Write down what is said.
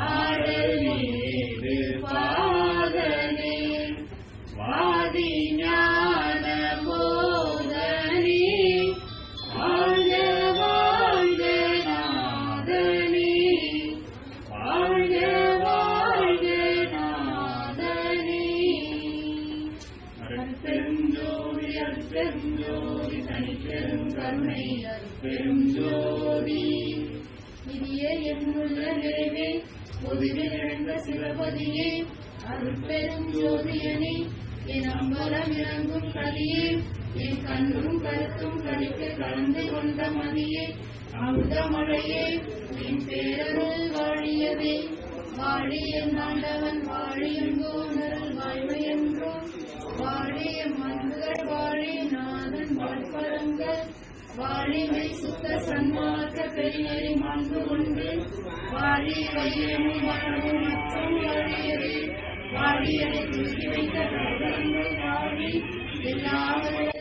ஆடல் மீது பாதனே வாதி ஞான போதனே வாழ்க வாழ்க நாதனே வாழ்க வாழ்க நாதனே. அருட்பெருஞ்சோதி அருட்பெருஞ்சோதி தனிப்பெரும் கருணை அருட்பெரும் ஜோதி நிதிய என்னுள்ள நிறைவே பொதுவில் எழுந்த சிவபதியே அருட்பெரும் ஜோதியனே என் அம்பலம் இறங்கும் கதியே என் கண்ணும் கருத்தும் கழிக்க கலந்து கொண்ட மதியே அமுதமழையே என் பேரருள் வாழியவே வாழிய ஆண்டவன் வாழியங்கோனருள் வாழ்வையன்றோ வாழிய மன்கள் வாழி நாதன் வாழ்பரங்கள் வாழிமை சுத்த சன்மார்க்க பெரியரை மாண்பு கொண்டு வாழி வையமும் வளமும் மற்றும் வாழியவே வாழியரை தூக்கி வைத்த வாழி எல்லாவற்றையும்